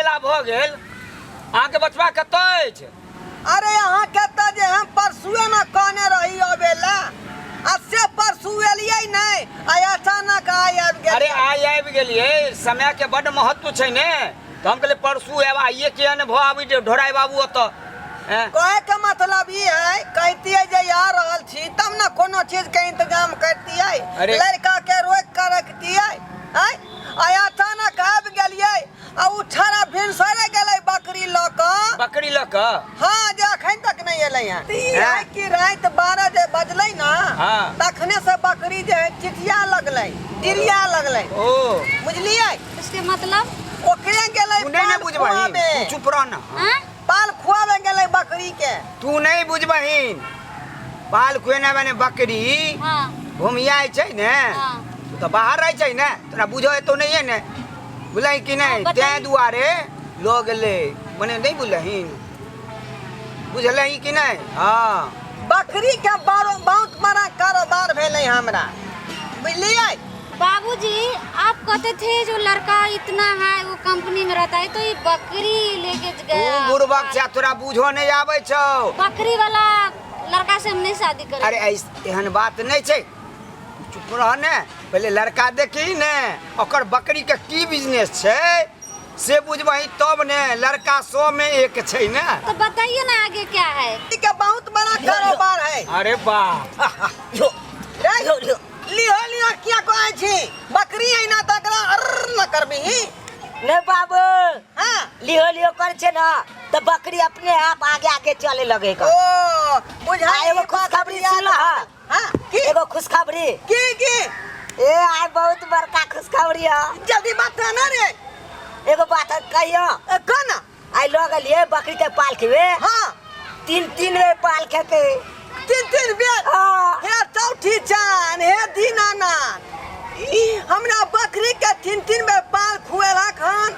बेला भ गेल अहाँ के बचवा कतय अछि? अरे यहाँ कहता जे हम परसुए न कहने रही अबेला आ से परसू एलियै नहीं आ अचानक आबि गेल। अरे आबि गेलियै समय के बड़ महत्व छै ने तो हम कहले परसू आब आइए किया ने भ आबी ढोराई बाबू ओतऽ कहे के मतलब ई है कहतियै जे आ रहल छी तब न कोनो चीज के इंतजाम करतियै लड़का के रोक कर रखतियै अचानक आबि गेलियै आ उ छाड़ा भिनसरे गेलै बकरी ल क हाँ जे अखन तक नहीं एलै हैं कि रात 12 जे बजलै ना तखने से बकरी जे चिटिया लगलै डिरिया लगलै ओ बुझलियै इसके मतलब ओकरे गेलै नहीं बुझबही चुप रह ना पाल खुआवे गेलै बकरी के तू नहीं बुझबहीन पाल खुएना माने बकरी घुमिया छै ने तू तो बाहर रह छै ने तोरा बुझो तो नहीं है ने बुझलही कि नहीं ते दुआरे लो गेले मने नहीं बुझलहीन बुझलही कि नहीं हाँ बकरी के बहुत बड़ा कारोबार भेलै हमरा बुझलियै। बाबूजी आप कहते थे जो लड़का इतना है वो कंपनी में रहता है तो ये बकरी लेके गया। तू बुढ़बक से तोरा बुझो नहीं आवे छौ बकरी वाला लड़का से हम नहीं शादी करेंगे। अरे एहन बात नहीं छै चुप रह ने पहले लड़का देखी ने ओकर बकरी के की बिजनेस छै से बुझबही तब ने लड़का 100 में 1 छै ने तो बताइए ना आगे क्या है। के बहुत बड़ा कारोबार है। अरे बाप लियो क्या कहै छी बकरी है ना तकरा न करबही नहीं बाबू हां लियो कर छे ना तो बकरी अपने आप आगे आगे चले लगेगा। ओ बुझाई एगो खुशखबरी सुन हां की एगो खुशखबरी की ए आय बहुत बड़का खुशखबरी है जल्दी बता ना रे एगो बात कहियो कना आई लोग लिए बकरी के पाल खेवे हां 3 बेर पाल खेके 3 बेर हे चौठी चान हे दीनानाथ हमरा बकरी के 3 बेर पाल खुएला खान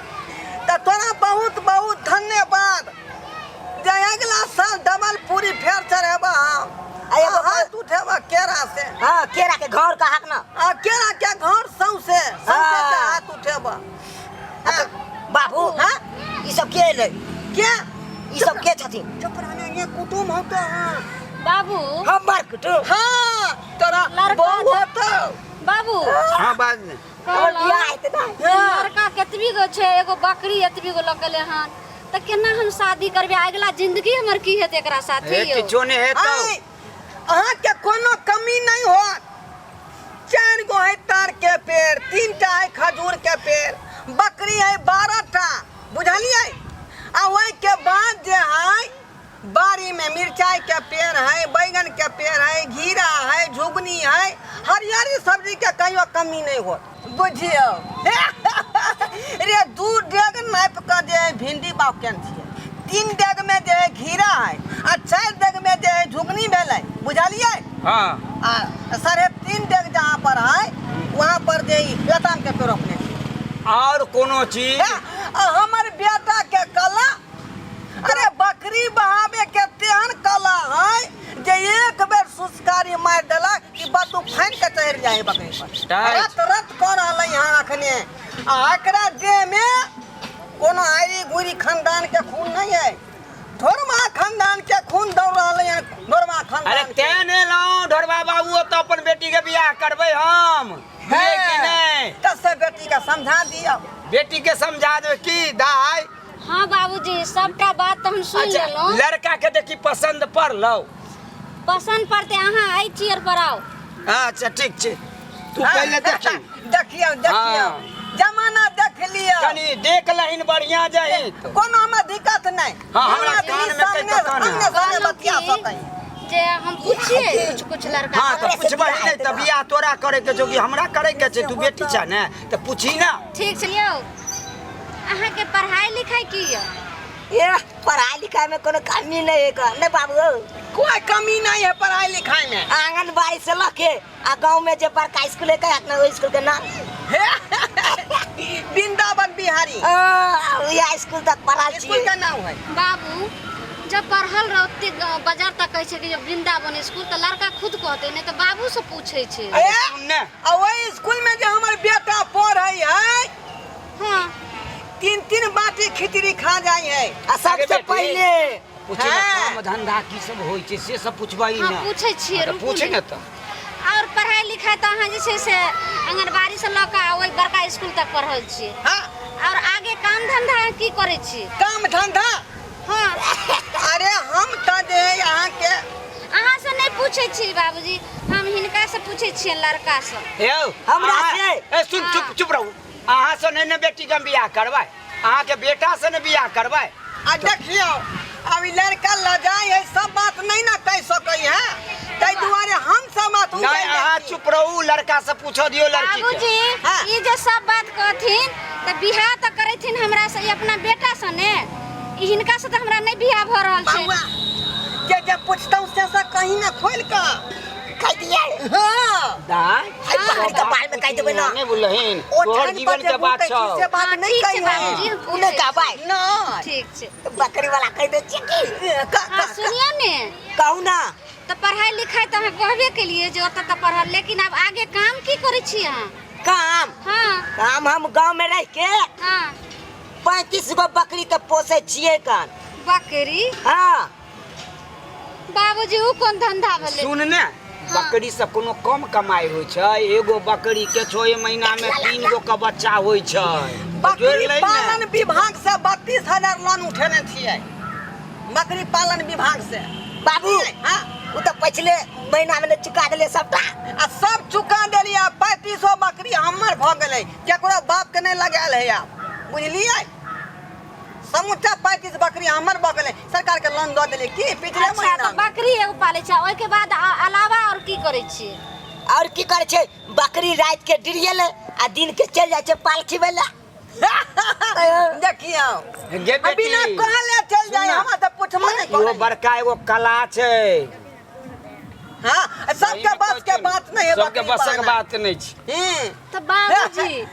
त तोरा बहुत बहुत धन्यवाद जे अगला साल डबल पूरी फेर चढ़ेबा एगो हाथ उठेबा केरा से हां केरा के घर का हक ना केरा के घर सौसे हाथ उठेबा बाबू हां ई सब के ले के ई सब के छथिन चुप रहने ये कुटुम होता है बाबू हमर कुटुम हां तोरा बहू होता बाबू हां बात ने और बियाह हेते ना लड़का केतबी गो छै एगो बकरी एतबी गो लगले हन त केना हम शादी करबे अगला जिंदगी हमर की हेते एकरा साथे यो किछो नहीं हेतौ अहाँ के कोनो कमी नहीं होत 4 गो है तार के पेड़ 3 टा है खजूर के पेड़ बकरी है 12 टा बुझलियै आ ओइ के बाद जे है बाड़ी में मिर्चाई के पेड़ है बैगन के पेड़ है घीरा है झुगनी है हरियारी सब्जी के कहियो कमी नहीं होत बुझियो रे 2 डेग नाप के जे भिंडी बाउकन छियै 3 डेग में जे घीरा है आ 4 डेग में जे झुगनी भेलै बुझलियै हां आ 3.5 डेग जहाँ पर है वहाँ पर जे लताम के पेड़ रोपने और कोनो चीज हमर बेटा के कला अरे बकरी बहावे के तेहन कला है जे एक बेर सुस्कारी मार देला कि बतू फाइन के चढ़ जाए बकरी पर रत कर रहलै यहाँ अखने आ एकरा देह में कोनो आरी गुरी खानदान के खून नहीं है ढोरमा खानदान के खून दौड़ रहलै है ढोरमा खानदान। अरे तेने लाओ ढोरबा बाबू तो अपन बेटी के बियाह करबै हम है कि नहीं कैसे बेटी के समझा दियो बेटी के समझा दे की दाई। हां बाबूजी सबटा बात तो हम सुन लेलो लड़का के देखी पसंद पड़ लो पसंद पड़ते अहाँ आई चेयर पर आओ अच्छा ठीक छै तू पहले देखी देखियो जमाना देख लियो कनी देख लहिन बढ़िया जाई कोनो में दिक्कत नहीं हां हमरा कान में कई तो सामने बतिया सकई जे हम पूछिए कुछ लड़का हां तो पूछबे नहीं त बियाह तोरा करे के जोगी हमरा करे के छै तू बेटी छ ने त पूछी ना ठीक छलियो अहाँ के पढ़ाई लिखाई की ये पढ़ाई लिखाई में कोनो कमी नहीं है का नहीं बाबू कोई कमी नहीं है पढ़ाई लिखाई में आंगनबाड़ी से लके आ गांव में जे बड़का स्कूल है का वो स्कूल के नाम वृंदावन बिहारी या स्कूल तक पढ़ा छी स्कूल का नाम है बाबू जब पढ़ल रहते बाजार तक कहै छै कि वृंदावन स्कूल त लड़का खुद कहते नहीं तो बाबू से पूछे छै सुन ने आ वही स्कूल में जो हमर बेटा पढ़ै है हां 3 बाटी खिचड़ी खा जाई है। आ सबसे बेटी, पहले पूछे ना हाँ। काम धंधा की सब होइ छै से सब पूछबाई हाँ ना पूछे छियै तो रुकू पूछे ने। ना तो और पढ़ाई लिखाई तो अहाँ जे छै से आंगनबाड़ी से लऽ कऽ ओइ बड़का स्कूल तक पढ़ल छियै हाँ और आगे काम धंधा अहाँ की करै छियै? काम धंधा हाँ अरे हम त जे यहाँ के अहाँ से नहीं पूछे छी बाबूजी, हम हिनका से पूछे छियै लड़का से। यौ हमरा अहाँ- से- ए सुन चुप चुप रहू। अहाँ से नहीं ने बेटी के बियाह करबै, अहाँ के बेटा से ने बियाह करबै। आ देखियो अभी लड़का लजाई है सब बात नहीं ना कह सकै है, ताहि दुआरे हम सब बात नहीं अहाँ चुप रहू, लड़का से पूछो दियो लड़की के। बाबूजी हाँ। ये जो सब बात कहथिन तो बियाह तो करेथिन हमरा से ई अपना बेटा से ने, ई हिनका से तो हमरा नहीं बियाह भ रहल छै। बाबुआ जे पूछता से कहीं ना खोल का कह दिया हाँ दाई हाय बकरी के बाल में कह देबै ना। नहीं बोलहिन ओ तोहर ठान जीवन पर के जे बात बोलतै छौ। से बात हाँ, नहीं ठीक छै कही बाबूजी, है हम पूछै उन्हें का छी। भाई नहीं ठीक छै। बकरी वाला कह दे छी हाँ सुनिए ने, कहू ना तो पढ़ाई लिखाई तो अहाँ कहबे के लिए जो ओतऽ तक पढ़ल, लेकिन अब आगे काम की करे छी अहाँ? काम हाँ काम हम गांव में रह के हाँ 35 गो बकरी के पोसे छिए कान। बकरी। हाँ बाबूजी उ कोन धंधा भेलै? सुन ने बकरी से कोनो कम कमाई होइ छै, एगो बकरी के 6 महीना में 3 गो का बच्चा होइ छै। जोड़ि बकरी लै ने। पालन विभाग से 32,000 लोन उठेने छियै, बकरी पालन विभाग से। बाबू हाँ वो तो पिछले महीना में चुका दिले सबटा। आ सब चुका देलियै, 3500 बकरी हमर भ गेलै, केकरो बाप के नहीं लगायल है आब, बुझलियै? समूचा 35 बकरी हमर भ गेलै, सरकार के लोन दऽ देलियै की पिछले अच्छा महीना तो बकरी एगो पाले छै, ओइ के बाद अलावा और की करे छियै? और की करे छे बकरी रात के डिरियल आ दिन के चल जाए छे पाल खिबेला। देखियो गे अभी बेटी ना कहले चल जाए, सुन ना। हमरा त पूछबो नहीं एगो करे। बड़का एगो कला छै। हां सबके बस के बात नहीं है, सबके बस के बात नहीं छै। तो बाबूजी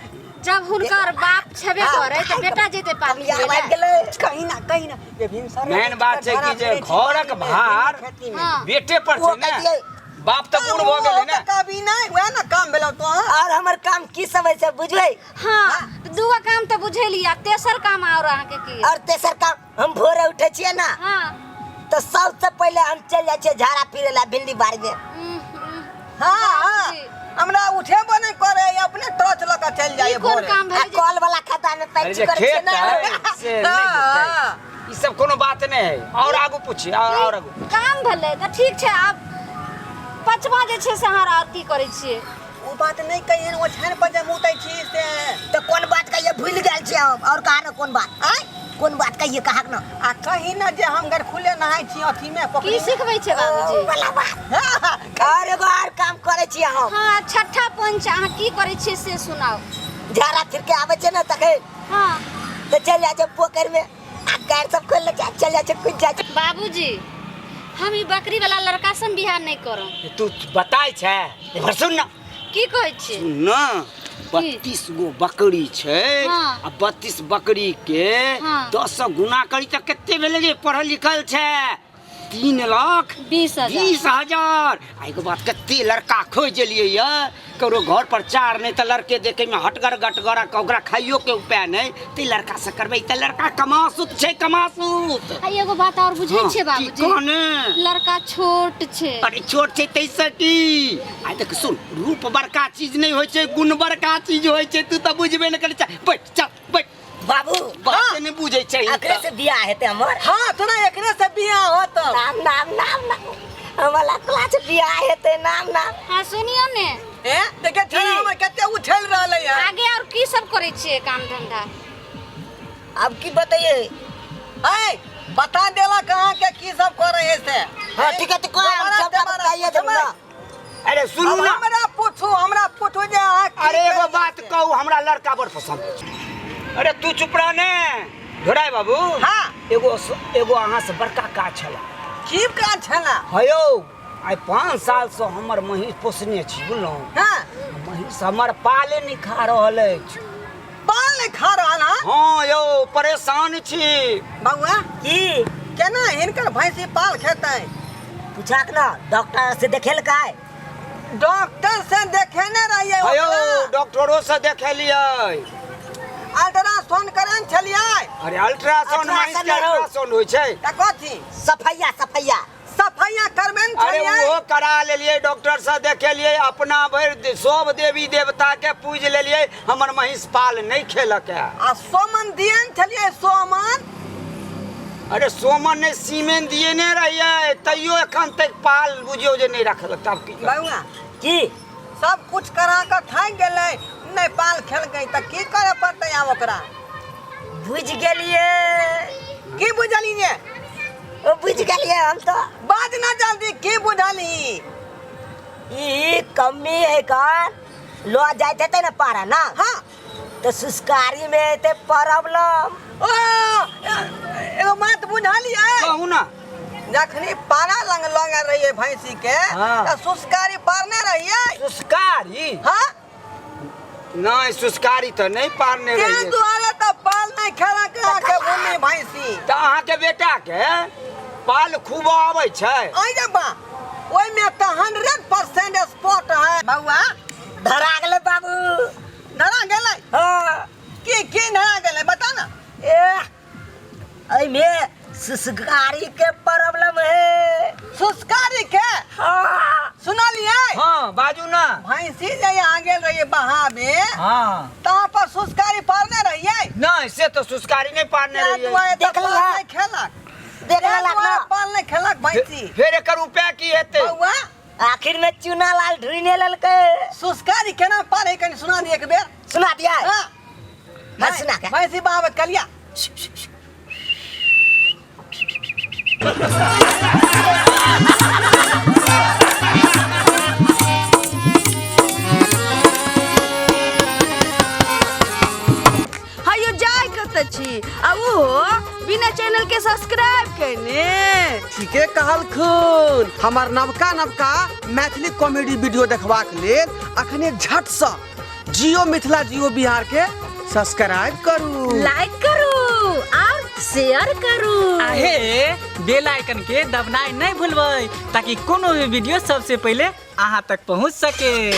जब हुनकर बाप छेबे करे तो बेटा जेते हम पाली यार ले। आबि गेलै। कहीं ना ये भीमसर मेन बात छै कि जे घरक भार हाँ। बेटे पर वो छै ने। कह दियै। बाप तो बूढ़ भ गेलै ने। कभी नहीं हुआ ना काम भेलो तो और हमर काम की समय से बुझबै। हाँ दूगो काम तो बुझेलिया, तेसर काम और अहाँ के की? और तेसर काम हम भोरे उठे छिए ना हाँ तो सबसे पहले हम चल जाए छिए झाड़ा फिरे ला भिंडी बाड़ी में। हां हां हमरा उठे बने करे, अपने टॉर्च लगा चल ई जाए कोन भोरे। काम आ भेलै जे? कॉल वाला खाता में अरे पैंच जे करे छिए खेत ना। है से नहीं देतै। ई सब कोनो बात नहीं है। और आगू पूछी और आगू। काम भेलै तो ठीक छै। अब पचमा जे छै से अहाँ और की करे छियै? वो बात नहीं कहिए, वो छन पर जे मुतै छी से तो कौन बात कहिए भूल गेल छिए हम। और कहा ना कौन बात आय कौन बात कहिए कहा ना आ कहीं ना जे हम घर खुले नहाय छी अथी में की पोखरी सिखबै छै बाबूजी? वाला बात। और एगो और काम करे छिए हम। हाँ छठा पंच अहाँ की करे छियै से सुनाओ। झाड़ा फिर के आवे छे ना तके हाँ तो चल जाए छे पोखर में आ गाड़ सब खोल ले चल जाए छे कुछ जाए छे। बाबूजी हम ई बकरी वाला लड़का से बियाह नहीं करब। तू बताय छै इधर सुन ना। की कहै छियै? ना 32 गो बकरी छै हाँ। आ 32 बकरी के हाँ। 10 गुना करी त कते भेलै रे? पढ़ल लिखल छै 3,20,000। 20,000। आ एगो बात कते लड़का खोज एलियै ये, ककरो घर पर चार नहीं त लड़के देखे में हटगर गटगर ओकरा खाइयो के उपाय नहीं, ते लड़का से करबै त लड़का कमासुत छै कमासुत। आ एगो बात और बुझै छियै बाबूजी? कहने लड़का छोट छै। अरे छोट छै तैसे की? आ देख सुन, रूप बड़का चीज नहीं होइ छै, गुण बड़का चीज होइ छै। तू त बुझबे नहीं करै छै। बैठ चल बैठ। बाबू बात नहीं बुझै छै। एकरे से बियाह हेते हमर। हां तोरा एकरे से बियाह होत। नाम नाम नाम नाम हमारा क्लास बियाह हेते नाम नाम। हाँ सुनियो ने, ए देखे छन हम कते उछल रहले है। आगे और की सब करे छियै काम धंधा? अब की बताइए। ए बता देला कहां के की सब करे है से। हाँ ठीक है तो कोई हम सब बताइए जब ना। अरे सुनू अब ना। हमरा पूछू जे अहाँ की अरे एगो करियै बात से। कहू, हमरा लड़का बड़ पसंद छै। अरे तू चुप रह ने धोराय बाबू। हाँ एगो अहाँ से बड़का काज छला। की काज छला? हयौ आइ 5 साल से हमर महिष पोसने छी बुझलहुँ। हां महिष हमर पाले नहीं खा रहल अछि। पाल नहीं खा रहल हां? हाँ यौ परेशान छी। बउआ की केना हिनकर भैंसी पाल खेतै? पूछाक ना डॉक्टर से देखेल काय। डॉक्टर से देखेने रहिए हयौ ओकरा। डॉक्टरो से देखेलियै। अल्ट्रासाउंड करन छलियै। अरे अल्ट्रासाउंड महिष के अल्ट्रासाउंड होइ छै त कथी सफैया सफैया सफैया करबेन अरे छलियै। वो करा लेलिए डॉक्टर से देखेलिए अपना भर सब देवी देवता के पूज लेलिए हमर महिष पाल नहीं खेलक है। आ सोमन दियन छलियै सोमन। अरे सोमन ने सीमेंट दिए नहीं रहिए तैयो एखन तक पाल बुझियो जे नहीं रखल तब की करब? बउआ की सब कुछ करा के थाक गेलै नहीं पाल खेलकै त की करे पड़तै आब ओकरा? बुझ गेलिए की बुझलिए? ओ बुझ गेलिए हम तो बाज ना जल्दी की बुझली? ई कमी है का लो जाते थे ना पारा ना हाँ तो सुस्कारी में ते प्रॉब्लम ओ एगो बात बुझलिए? कहू ना जखनी पारा लंग लगे रहिए भैंसी के हाँ। त सुस्कारी पारने रहिए। सुस्कारी हाँ नहीं सुस्कारी तो नहीं पारने के रहिए दुआरे त पाल नहीं खेला के भूमि भैंसी तो अहाँ के बेटा के पाल खूब आवे छै। आई रे बा ओइ में त 100% स्पॉट है बउआ। धरा गेले बाबू धरा गेलै हाँ की धरा गेलै बता ना। ए में सुस्कारी के प्रॉब्लम है। सुस्कारी के हाँ सुनलिए? हाँ बाजू ना। भैंसी जे आ गेल रहिए बहावे हाँ तहाँ पर सुस्कारी पारने रहिए। नहीं से तो सुस्कारी नहीं पारने रहिए देख ली है। खेलक देखला लागला पाल नहीं खेलक भैंसी फिर एकर उपाय की हेतै? बउआ आखिर में चूना लाल ढूंढने ललके सुस्कारी केना पारे कनी सुना दिए एक बेर। सुना दिया हाँ हाँ, सुना के। भैंसी बहावत कलिया। हायो जाय कत छी आ ओहो बिना चैनल के सब्सक्राइब करने। ठीके कहल खून हमार नवका मैथिली कॉमेडी वीडियो देखबाक लेल अखने झट से जियो मिथिला जियो बिहार के सब्सक्राइब करू, लाइक करू और शेयर करू। आहे बेल आइकन के दबनाई नहीं भूलबै ताकि कोनो भी वीडियो सबसे पहले अहाँ तक पहुंच सके।